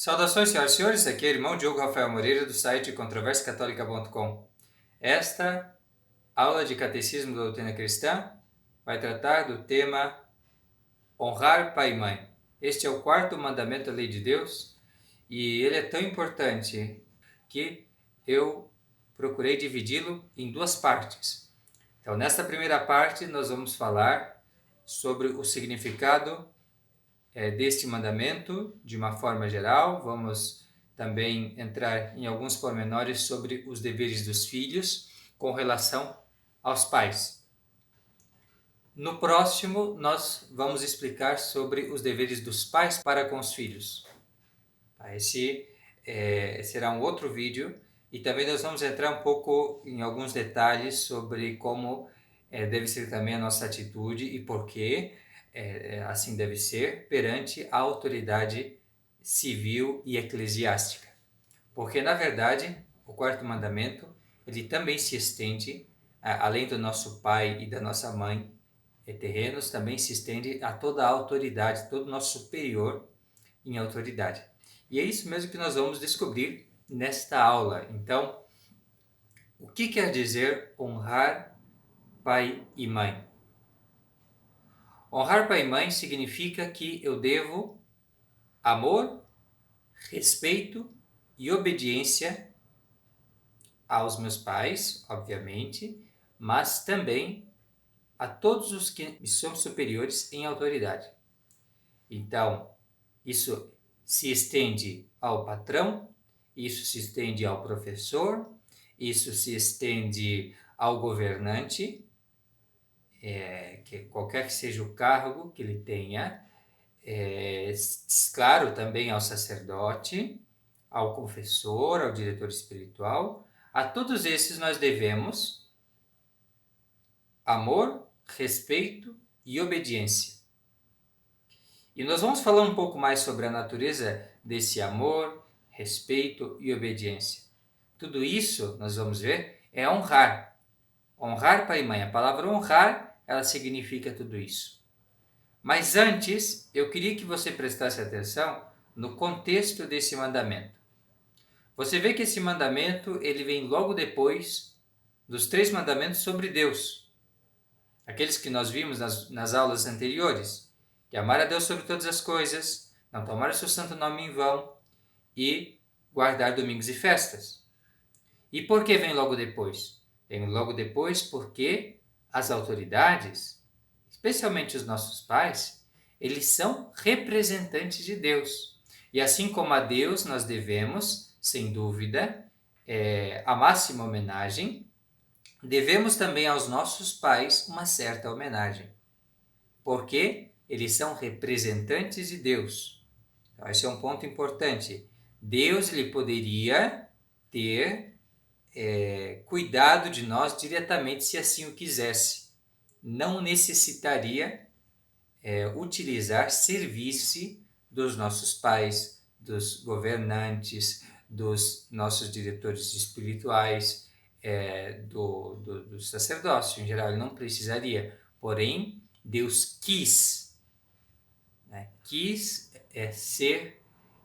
Saudações, senhoras e senhores, aqui é o irmão Diogo Rafael Moreira do site controversiacatólica.com. Esta aula de Catecismo da Doutrina Cristã vai tratar do tema honrar pai e mãe. Este é o quarto mandamento da lei de Deus e ele é tão importante que eu procurei dividi-lo em duas partes. Então, nesta primeira parte, nós vamos falar sobre o significado deste mandamento de uma forma geral. Vamos também entrar em alguns pormenores sobre os deveres dos filhos com relação aos pais. No próximo, nós vamos explicar sobre os deveres dos pais para com os filhos. Esse será um outro vídeo e também nós vamos entrar um pouco em alguns detalhes sobre como deve ser também a nossa atitude e por que assim deve ser perante a autoridade civil e eclesiástica. Porque, na verdade, o quarto mandamento ele também se estende, além do nosso pai e da nossa mãe terrenos, também se estende a toda a autoridade, todo o nosso superior em autoridade. E é isso mesmo que nós vamos descobrir nesta aula. Então, o que quer dizer honrar pai e mãe? Honrar pai e mãe significa que eu devo amor, respeito e obediência aos meus pais, obviamente, mas também a todos os que me são superiores em autoridade. Então, isso se estende ao patrão, isso se estende ao professor, isso se estende ao governante, que qualquer que seja o cargo que ele tenha, claro, também ao sacerdote, ao confessor, ao diretor espiritual. A todos esses nós devemos amor, respeito e obediência. E nós vamos falar um pouco mais sobre a natureza desse amor, respeito e obediência. Tudo isso, nós vamos ver, é honrar. Honrar pai e mãe. A palavra honrar, ela significa tudo isso. Mas antes, eu queria que você prestasse atenção no contexto desse mandamento. Você vê que esse mandamento ele vem logo depois dos 3 mandamentos sobre Deus. Aqueles que nós vimos nas aulas anteriores. Que amar a Deus sobre todas as coisas, não tomar o seu santo nome em vão e guardar domingos e festas. E por que vem logo depois? Vem logo depois porque as autoridades, especialmente os nossos pais, eles são representantes de Deus. E assim como a Deus nós devemos, sem dúvida, a máxima homenagem, devemos também aos nossos pais uma certa homenagem. Porque eles são representantes de Deus. Então, esse é um ponto importante. Deus ele poderia ter cuidado de nós diretamente se assim o quisesse. Não necessitaria utilizar serviço dos nossos pais, dos governantes, dos nossos diretores espirituais, do sacerdócio em geral. Ele não precisaria. Porém, Deus quis ser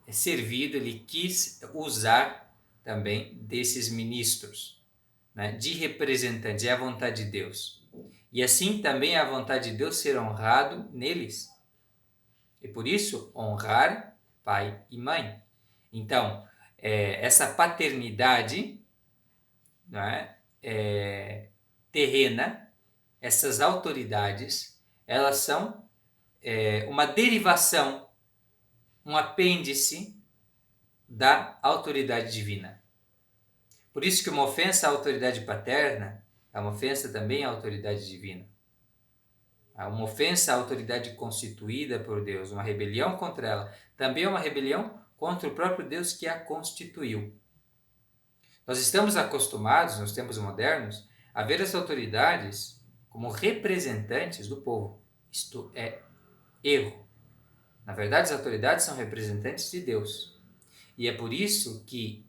servido, ele quis usar também desses ministros, de representantes, é a vontade de Deus. E assim também é a vontade de Deus ser honrado neles. E por isso, honrar pai e mãe. Então, essa paternidade terrena, essas autoridades, elas são uma derivação, um apêndice da autoridade divina. Por isso que uma ofensa à autoridade paterna é uma ofensa também à autoridade divina. Uma ofensa à autoridade constituída por Deus, uma rebelião contra ela, também é uma rebelião contra o próprio Deus que a constituiu. Nós estamos acostumados, nos tempos modernos, a ver as autoridades como representantes do povo. Isto é erro. Na verdade, as autoridades são representantes de Deus. E é por isso que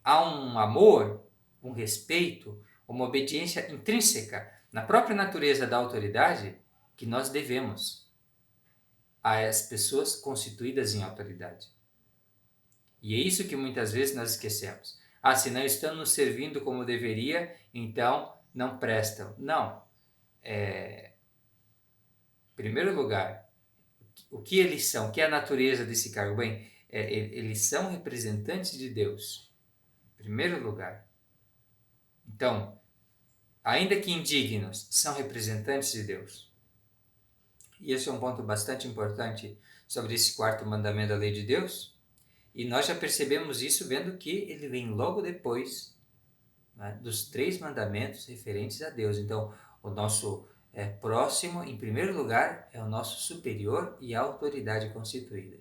há um amor, um respeito, uma obediência intrínseca na própria natureza da autoridade que nós devemos às pessoas constituídas em autoridade. E é isso que muitas vezes nós esquecemos. Se não estão nos servindo como deveria, então não prestam. Não. Em primeiro lugar, o que eles são? O que é a natureza desse cargo? Bem, eles são representantes de Deus. Em primeiro lugar. Então, ainda que indignos, são representantes de Deus. E esse é um ponto bastante importante sobre esse quarto mandamento da lei de Deus. E nós já percebemos isso vendo que ele vem logo depois, né, dos 3 mandamentos referentes a Deus. Então, o nosso próximo, em primeiro lugar, é o nosso superior e a autoridade constituída.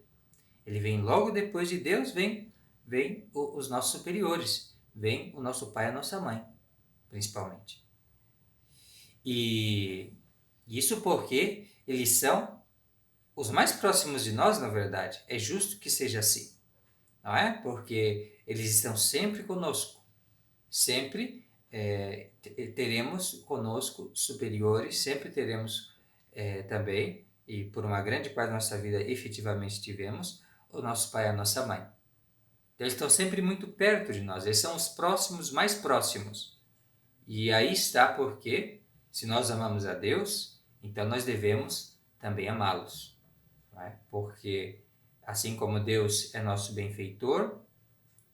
Ele vem logo depois de Deus, vem os nossos superiores, vem o nosso pai e a nossa mãe, principalmente. E isso porque eles são os mais próximos de nós, na verdade. É justo que seja assim, não é? Porque eles estão sempre conosco. Sempre teremos conosco superiores, sempre teremos também, e por uma grande parte da nossa vida efetivamente tivemos, o nosso pai e a nossa mãe. Então, eles estão sempre muito perto de nós, eles são os próximos, mais próximos. E aí está porque, se nós amamos a Deus, então nós devemos também amá-los. Não é? Porque, assim como Deus é nosso benfeitor,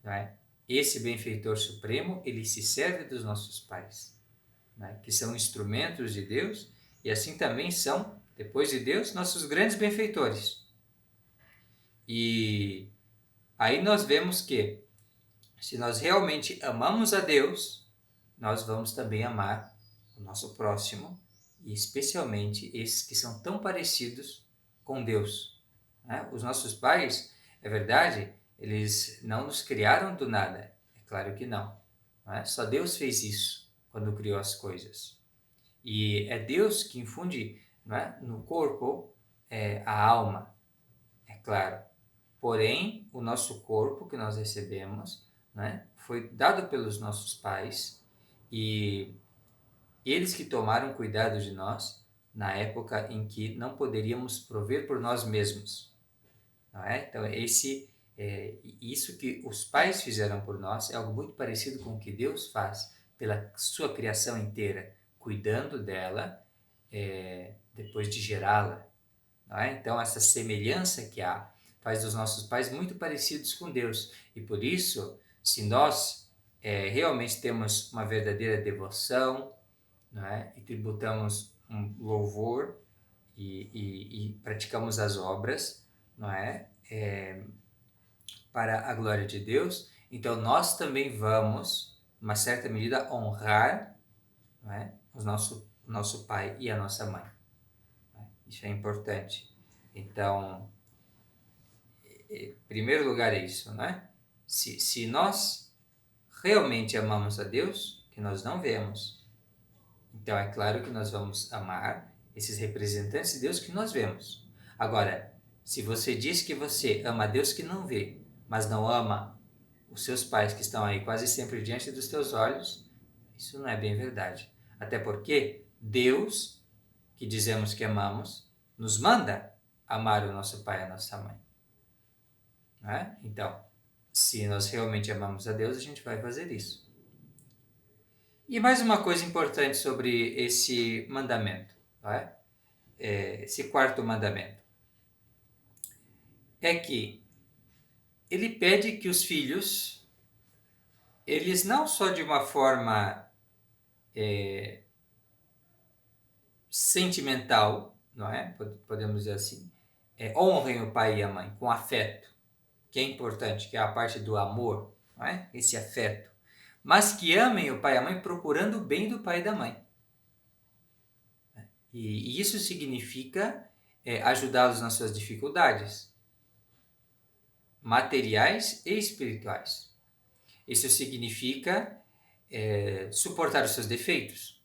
não é? Esse benfeitor supremo, ele se serve dos nossos pais, né? Que são instrumentos de Deus, e assim também são, depois de Deus, nossos grandes benfeitores. E aí nós vemos que, se nós realmente amamos a Deus, nós vamos também amar o nosso próximo, e especialmente esses que são tão parecidos com Deus. Né? Os nossos pais, é verdade, eles não nos criaram do nada, é claro que não. Não é? Só Deus fez isso quando criou as coisas. E é Deus que infunde, não é, no corpo a alma, é claro. Porém, o nosso corpo que nós recebemos, né, foi dado pelos nossos pais, e eles que tomaram cuidado de nós na época em que não poderíamos prover por nós mesmos. Não é? Então, isso que os pais fizeram por nós é algo muito parecido com o que Deus faz pela sua criação inteira, cuidando dela depois de gerá-la. Não é? Então, essa semelhança que há faz dos nossos pais muito parecidos com Deus. E por isso, se nós realmente temos uma verdadeira devoção, não é? E tributamos um louvor e praticamos as obras, não é? Para a glória de Deus, então nós também vamos, numa certa medida, honrar, não é? o nosso pai e a nossa mãe. Isso é importante. Então, em primeiro lugar é isso, né? Se nós realmente amamos a Deus, que nós não vemos, então é claro que nós vamos amar esses representantes de Deus que nós vemos. Agora, se você diz que você ama a Deus que não vê, mas não ama os seus pais que estão aí quase sempre diante dos teus olhos, isso não é bem verdade. Até porque Deus, que dizemos que amamos, nos manda amar o nosso pai e a nossa mãe. Não é? Então, se nós realmente amamos a Deus, a gente vai fazer isso. E mais uma coisa importante sobre esse mandamento, não é? Esse quarto mandamento, é que ele pede que os filhos, eles não só de uma forma sentimental, não é? Podemos dizer assim, honrem o pai e a mãe com afeto, que é importante, que é a parte do amor, não é? Esse afeto. Mas que amem o pai e a mãe procurando o bem do pai e da mãe. E isso significa ajudá-los nas suas dificuldades, materiais e espirituais. Isso significa suportar os seus defeitos.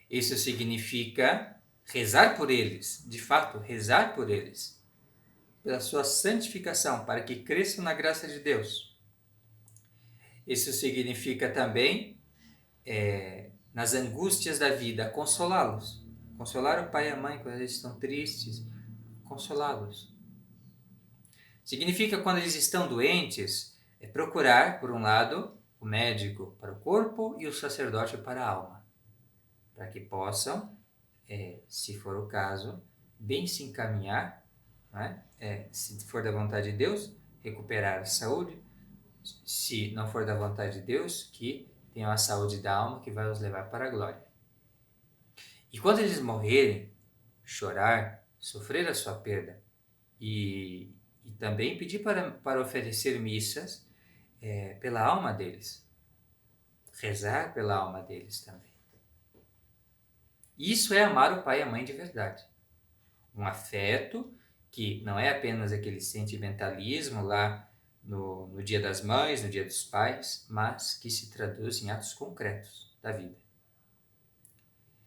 Isso significa rezar por eles, de fato, rezar por eles, pela sua santificação, para que cresçam na graça de Deus. Isso significa também, nas angústias da vida, consolá-los. Consolar o pai e a mãe quando eles estão tristes, consolá-los. Significa quando eles estão doentes, é procurar, por um lado, o médico para o corpo e o sacerdote para a alma, para que possam, se for o caso, bem se encaminhar, né? Se for da vontade de Deus, recuperar a saúde, se não for da vontade de Deus, que tenham a saúde da alma que vai os levar para a glória. E quando eles morrerem, chorar, sofrer a sua perda e também pedir para oferecer missas pela alma deles, rezar pela alma deles também. Isso é amar o pai e a mãe de verdade. Um afeto que não é apenas aquele sentimentalismo lá no Dia das Mães, no Dia dos Pais, mas que se traduz em atos concretos da vida.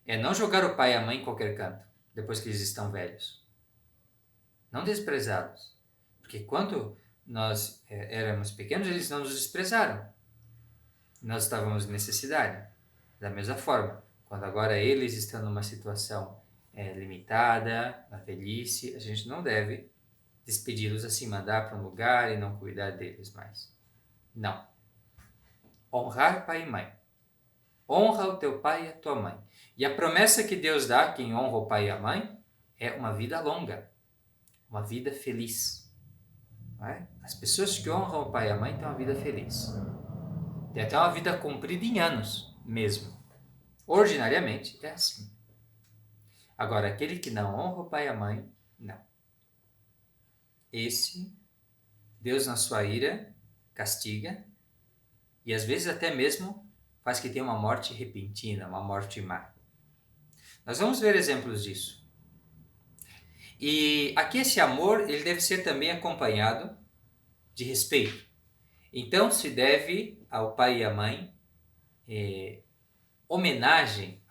É não jogar o pai e a mãe em qualquer canto, depois que eles estão velhos. Não desprezá-los. Porque quando nós éramos pequenos, eles não nos desprezaram. Nós estávamos em necessidade. Da mesma forma, quando agora eles estão numa situação limitada, na velhice, a gente não deve despedi-los assim, mandar para um lugar e não cuidar deles mais. Não. Honrar pai e mãe. Honra o teu pai e a tua mãe. E a promessa que Deus dá a quem honra o pai e a mãe é uma vida longa, uma vida feliz. Não é? As pessoas que honram o pai e a mãe têm uma vida feliz. Tem até uma vida comprida em anos mesmo. Ordinariamente é assim. Agora, aquele que não honra o pai e a mãe, não. Esse, Deus na sua ira, castiga e às vezes até mesmo faz que tenha uma morte repentina, uma morte má. Nós vamos ver exemplos disso. E aqui esse amor ele deve ser também acompanhado de respeito. Então se deve ao pai e à mãe a homenagem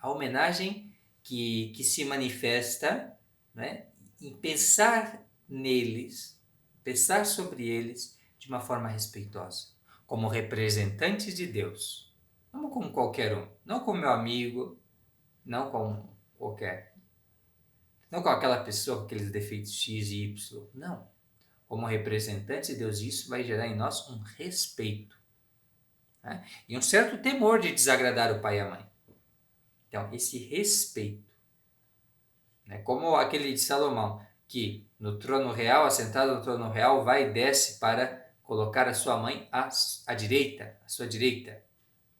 que se manifesta, né, em pensar neles, pensar sobre eles de uma forma respeitosa, como representantes de Deus, não como qualquer um, não como meu amigo, não como qualquer, não com aquela pessoa com aqueles defeitos X e Y, não. Como representantes de Deus, isso vai gerar em nós um respeito, né? E um certo temor de desagradar o pai e a mãe. Então, esse respeito, né? Como aquele de Salomão, que no trono real, assentado no trono real, vai e desce para colocar a sua mãe à direita, à sua direita.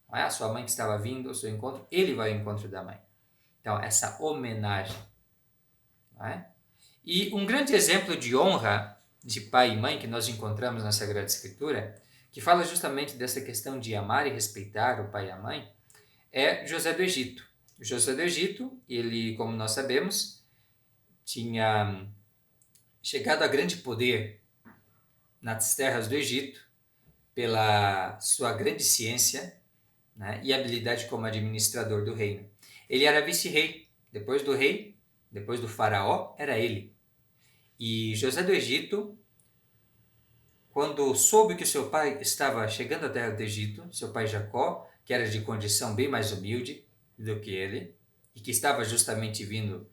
Não é a sua mãe que estava vindo ao seu encontro, ele vai ao encontro da mãe. Então, essa homenagem. Não é? E um grande exemplo de honra de pai e mãe que nós encontramos na Sagrada Escritura, que fala justamente dessa questão de amar e respeitar o pai e a mãe, é José do Egito. José do Egito, ele, como nós sabemos, tinha chegado a grande poder nas terras do Egito pela sua grande ciência, né, e habilidade como administrador do reino. Ele era vice-rei. Depois do rei, depois do faraó, era ele. E José do Egito, quando soube que seu pai estava chegando à terra do Egito, seu pai Jacó, que era de condição bem mais humilde do que ele, e que estava justamente vindo,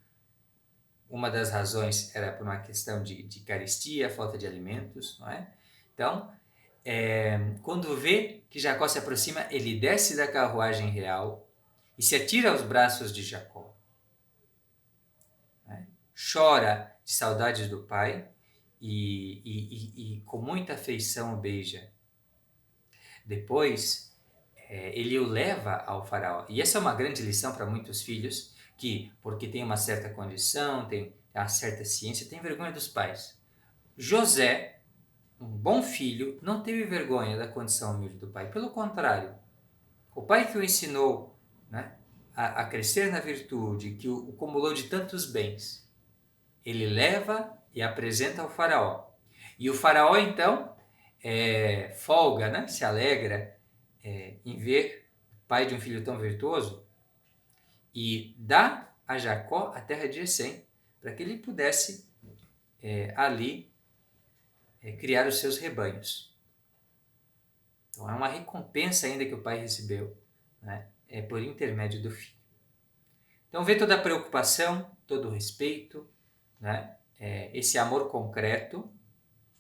uma das razões era por uma questão de carestia, falta de alimentos, não é? Então, quando vê que Jacó se aproxima, ele desce da carruagem real e se atira aos braços de Jacó. Né? Chora de saudades do pai e com muita afeição o beija. Depois, ele o leva ao faraó. E essa é uma grande lição para muitos filhos que, porque tem uma certa condição, tem uma certa ciência, tem vergonha dos pais. José, um bom filho, não teve vergonha da condição humilde do pai. Pelo contrário, o pai que o ensinou, né, a crescer na virtude, que o acumulou de tantos bens, ele leva e apresenta ao faraó. E o faraó, então, folga, né, se alegra em ver o pai de um filho tão virtuoso e dá a Jacó a terra de Essém, para que ele pudesse ali criar os seus rebanhos. Então é uma recompensa ainda que o pai recebeu, né, por intermédio do filho. Então vê toda a preocupação, todo o respeito, né, esse amor concreto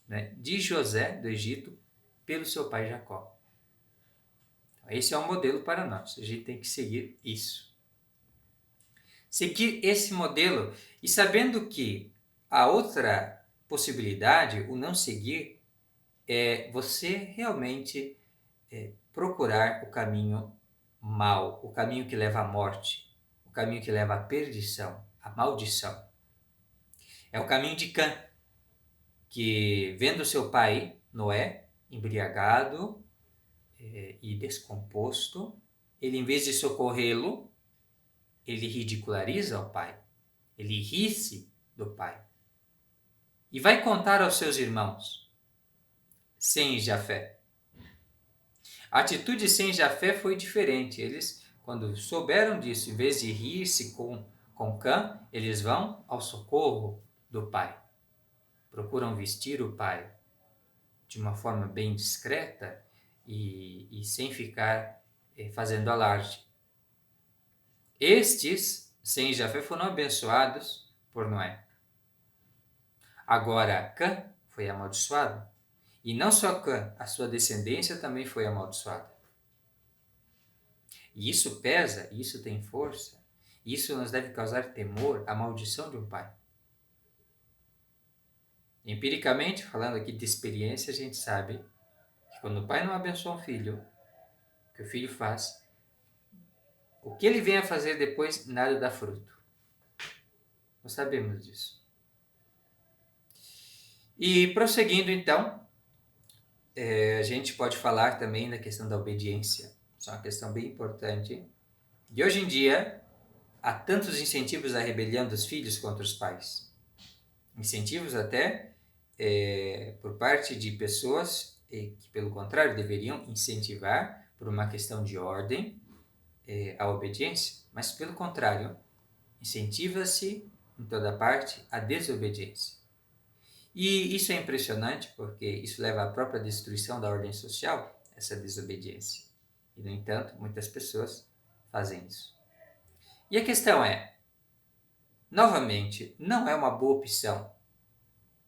né, de José do Egito pelo seu pai Jacó. Esse é um modelo para nós, a gente tem que seguir isso. Seguir esse modelo e sabendo que a outra possibilidade, o não seguir, é você realmente procurar o caminho mau, o caminho que leva à morte, o caminho que leva à perdição, à maldição. É o caminho de Cã, que vendo seu pai, Noé, embriagado e descomposto, ele, em vez de socorrê-lo, ele ridiculariza o pai, ele ri-se do pai. E vai contar aos seus irmãos, Sem e Jafé. A atitude de Sem e Jafé foi diferente. Eles, quando souberam disso, em vez de rir-se com Cã, eles vão ao socorro do pai. Procuram vestir o pai de uma forma bem discreta e sem ficar fazendo alarde. Estes, Sem e Jafé, foram abençoados por Noé. Agora, Cã foi amaldiçoado. E não só Cã, a sua descendência também foi amaldiçoada. E isso pesa, isso tem força, isso nos deve causar temor, a maldição de um pai. Empiricamente, falando aqui de experiência, a gente sabe que quando o pai não abençoa um filho, o que o filho faz, o que ele vem a fazer depois, nada dá fruto. Nós sabemos disso. E prosseguindo então, a gente pode falar também da questão da obediência. Isso é uma questão bem importante. E hoje em dia, há tantos incentivos à rebelião dos filhos contra os pais. Incentivos até por parte de pessoas que, pelo contrário, deveriam incentivar, por uma questão de ordem, a obediência. Mas, pelo contrário, incentiva-se em toda parte a desobediência. E isso é impressionante porque isso leva à própria destruição da ordem social, essa desobediência. E, no entanto, muitas pessoas fazem isso. E a questão é, novamente, não é uma boa opção,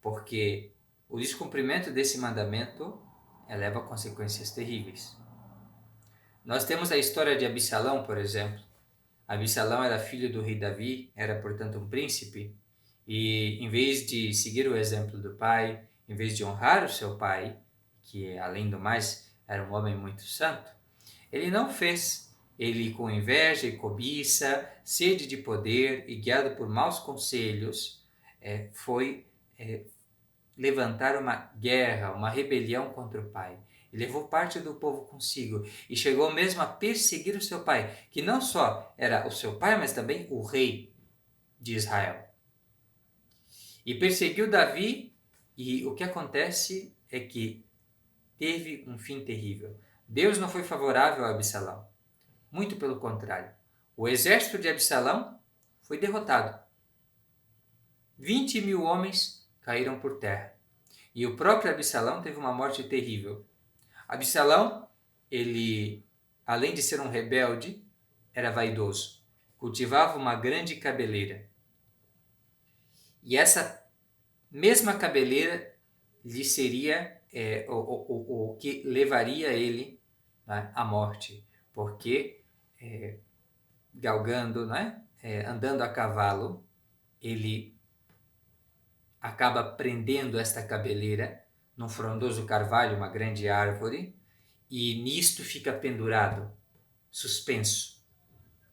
porque o descumprimento desse mandamento leva a consequências terríveis. Nós temos a história de Absalão, por exemplo. Absalão era filho do rei Davi, era, portanto, um príncipe, e em vez de seguir o exemplo do pai, em vez de honrar o seu pai, que, além do mais, era um homem muito santo, ele não fez. Ele, com inveja e cobiça, sede de poder e guiado por maus conselhos, foi levantar uma guerra, uma rebelião contra o pai. E levou parte do povo consigo e chegou mesmo a perseguir o seu pai, que não só era o seu pai, mas também o rei de Israel. E perseguiu Davi, e o que acontece é que teve um fim terrível. Deus não foi favorável a Absalão. Muito pelo contrário. O exército de Absalão foi derrotado. 20.000 homens caíram por terra. E o próprio Absalão teve uma morte terrível. Absalão, ele, além de ser um rebelde, era vaidoso. Cultivava uma grande cabeleira. E essa mesma cabeleira lhe seria o que levaria ele, né, à morte. Porque, galgando, né, andando a cavalo, ele acaba prendendo esta cabeleira num frondoso carvalho, uma grande árvore, e nisto fica pendurado, suspenso.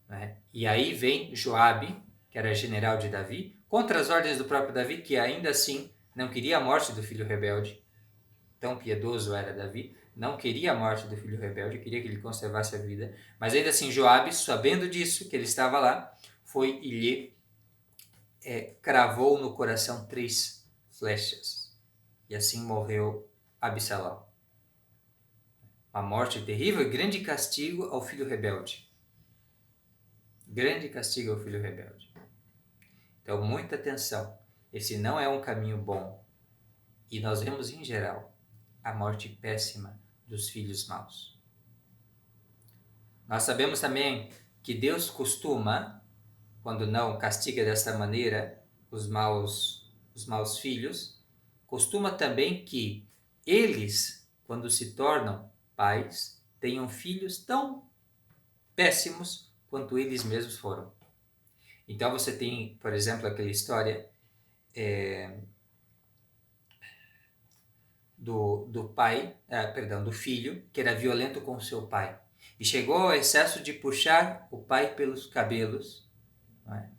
Né? E aí vem Joabe, que era general de Davi, contra as ordens do próprio Davi, que ainda assim não queria a morte do filho rebelde. Tão piedoso era Davi, não queria a morte do filho rebelde, queria que ele conservasse a vida. Mas ainda assim Joabe, sabendo disso, que ele estava lá, foi e lhe cravou no coração 3 flechas. E assim morreu Absalão. Uma morte terrível e grande castigo ao filho rebelde. Grande castigo ao filho rebelde. Então, muita atenção. Esse não é um caminho bom. E nós vemos, em geral, a morte péssima dos filhos maus. Nós sabemos também que Deus costuma, quando não castiga dessa maneira os maus filhos, costuma também que eles, quando se tornam pais, tenham filhos tão péssimos quanto eles mesmos foram. Então você tem, por exemplo, aquela história do pai, do filho, que era violento com seu pai. E chegou ao excesso de puxar o pai pelos cabelos,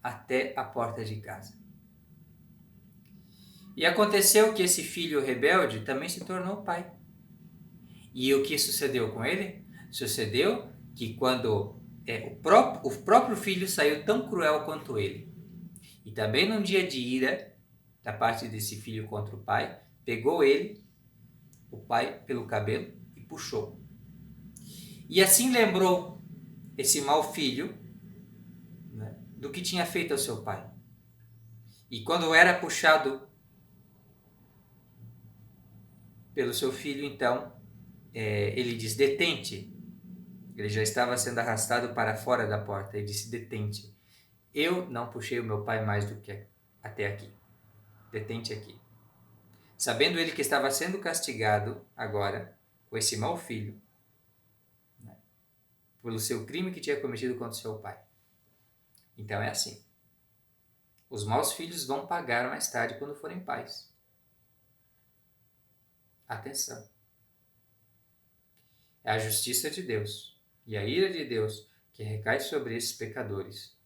até a porta de casa. E aconteceu que esse filho rebelde também se tornou pai. E o que sucedeu com ele? Sucedeu que quando o próprio filho saiu tão cruel quanto ele. E também num dia de ira, da parte desse filho contra o pai, pegou ele, o pai, pelo cabelo e puxou. E assim lembrou esse mau filho, né, do que tinha feito ao seu pai. E quando era puxado pelo seu filho, então, ele diz, detente. Ele já estava sendo arrastado para fora da porta. Ele disse, detente. Eu não puxei o meu pai mais do que até aqui. Detente aqui. Sabendo ele que estava sendo castigado agora, com esse mau filho, né, pelo seu crime que tinha cometido contra seu pai. Então é assim. Os maus filhos vão pagar mais tarde quando forem pais. Atenção. É a justiça de Deus e a ira de Deus que recai sobre esses pecadores.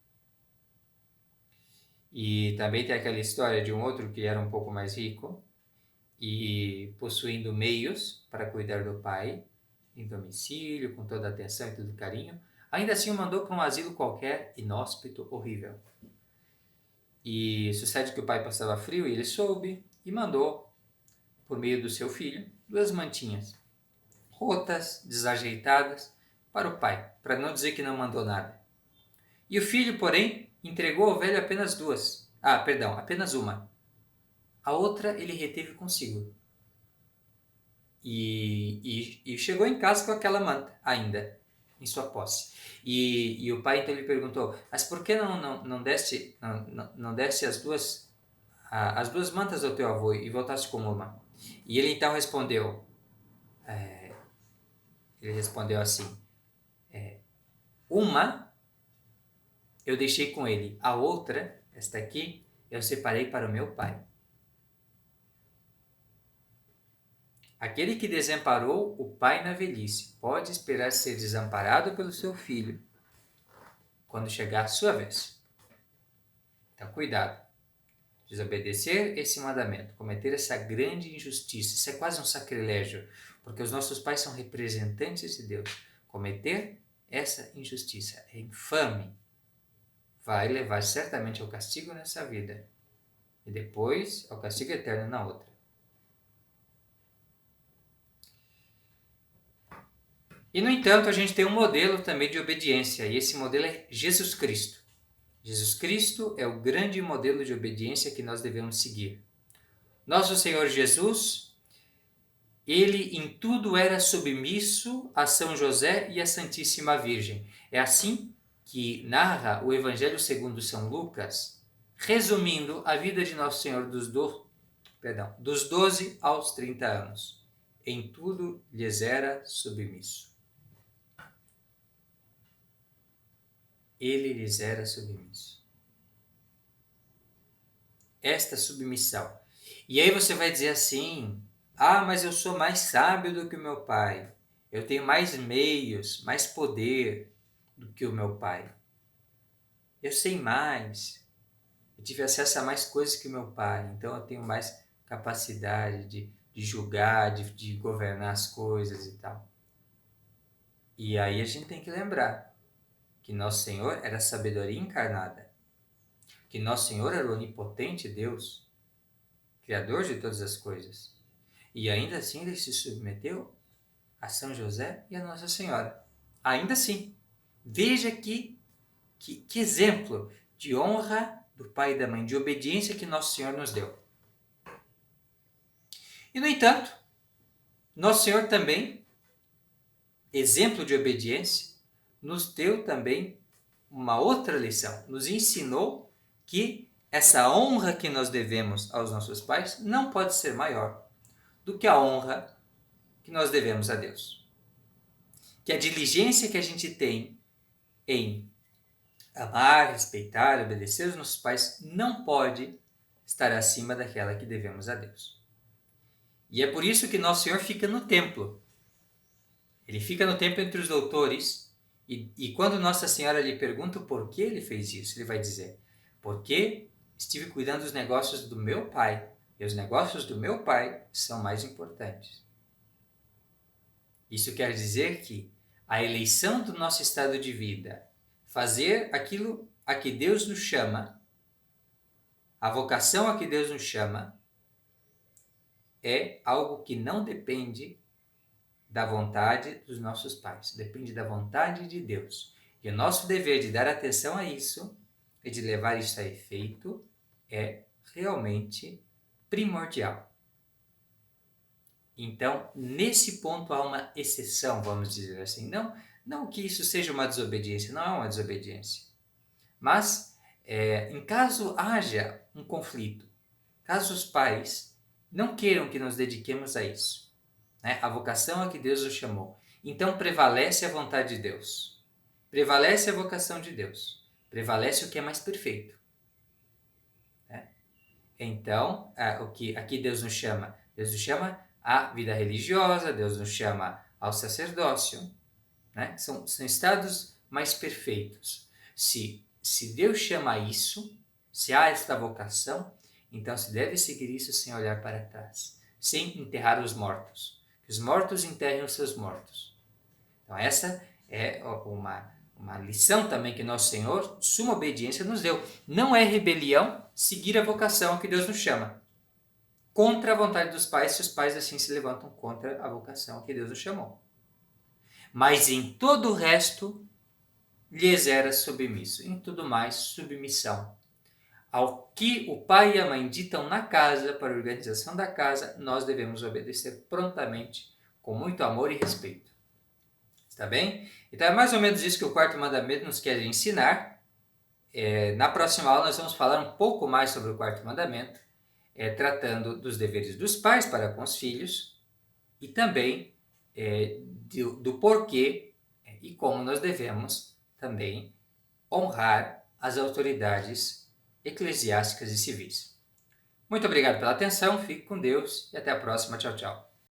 E também tem aquela história de um outro que era um pouco mais rico e possuindo meios para cuidar do pai, em domicílio, com toda a atenção e todo carinho, ainda assim o mandou para um asilo qualquer, inóspito, horrível. E sucede que o pai passava frio e ele soube e mandou, por meio do seu filho, 2 mantinhas, rotas, desajeitadas, para o pai, para não dizer que não mandou nada. E o filho, porém, entregou ao velho apenas 2. Apenas uma. A outra ele reteve consigo. E chegou em casa com aquela manta ainda, em sua posse. E o pai então lhe perguntou, mas por que não deste as duas mantas ao teu avô e voltaste com uma? E ele então respondeu, assim, uma eu deixei com ele, a outra, esta aqui, eu separei para o meu pai. Aquele que desamparou o pai na velhice pode esperar ser desamparado pelo seu filho quando chegar a sua vez. Então, cuidado. Desobedecer esse mandamento, cometer essa grande injustiça, isso é quase um sacrilégio, porque os nossos pais são representantes de Deus. Cometer essa injustiça é infame. Vai levar certamente ao castigo nessa vida e depois ao castigo eterno na outra. E, no entanto, a gente tem um modelo também de obediência, e esse modelo é Jesus Cristo. Jesus Cristo é o grande modelo de obediência que nós devemos seguir. Nosso Senhor Jesus, ele em tudo era submisso a São José e à Santíssima Virgem. É assim que narra o Evangelho segundo São Lucas, resumindo a vida de Nosso Senhor dos 12 aos 30 anos. Em tudo lhes era submisso. Ele lhes era submisso. Esta submissão. E aí você vai dizer assim, mas eu sou mais sábio do que o meu pai. Eu tenho mais meios, mais poder do que o meu pai. Eu sei mais. Eu tive acesso a mais coisas que o meu pai. Então eu tenho mais capacidade de julgar, de governar as coisas e tal. E aí a gente tem que lembrar que Nosso Senhor era a sabedoria encarnada, que Nosso Senhor era o onipotente Deus, Criador de todas as coisas. E ainda assim ele se submeteu a São José e a Nossa Senhora. Ainda assim. Veja que exemplo de honra do pai e da mãe, de obediência que Nosso Senhor nos deu. E, no entanto, Nosso Senhor também, exemplo de obediência, nos deu também uma outra lição. Nos ensinou que essa honra que nós devemos aos nossos pais não pode ser maior do que a honra que nós devemos a Deus. Que a diligência que a gente tem em amar, respeitar, obedecer os nossos pais não pode estar acima daquela que devemos a Deus. E é por isso que Nosso Senhor fica no templo. Ele fica no templo entre os doutores e quando Nossa Senhora lhe pergunta o porquê ele fez isso, ele vai dizer: porque estive cuidando dos negócios do meu pai e os negócios do meu pai são mais importantes. Isso quer dizer que a eleição do nosso estado de vida, fazer aquilo a que Deus nos chama, a vocação a que Deus nos chama, é algo que não depende da vontade dos nossos pais, depende da vontade de Deus. E o nosso dever de dar atenção a isso e de levar isso a efeito é realmente primordial. Então, nesse ponto há uma exceção, vamos dizer assim. Não que isso seja uma desobediência, não é uma desobediência. Mas, em caso haja um conflito, caso os pais não queiram que nos dediquemos a isso, né? A vocação a que Deus nos chamou, então prevalece a vontade de Deus, prevalece a vocação de Deus, prevalece o que é mais perfeito. Né? Então, o que aqui Deus nos chama? Deus nos chama à vida religiosa, Deus nos chama ao sacerdócio, né? São estados mais perfeitos. Se Deus chama isso, se há esta vocação, então se deve seguir isso sem olhar para trás, sem enterrar os mortos. Que os mortos enterrem os seus mortos. Então essa é uma lição também que Nosso Senhor, suma obediência, nos deu. Não é rebelião seguir a vocação a que Deus nos chama. Contra a vontade dos pais, se os pais assim se levantam contra a vocação a que Deus nos chamou. Mas em todo o resto, lhes era submisso. Em tudo mais, submissão. Ao que o pai e a mãe ditam na casa, para a organização da casa, nós devemos obedecer prontamente, com muito amor e respeito. Está bem? Então é mais ou menos isso que o quarto mandamento nos quer ensinar. Na próxima aula nós vamos falar um pouco mais sobre o quarto mandamento, tratando dos deveres dos pais para com os filhos e também do porquê e como nós devemos também honrar as autoridades eclesiásticas e civis. Muito obrigado pela atenção, fique com Deus e até a próxima. Tchau, tchau.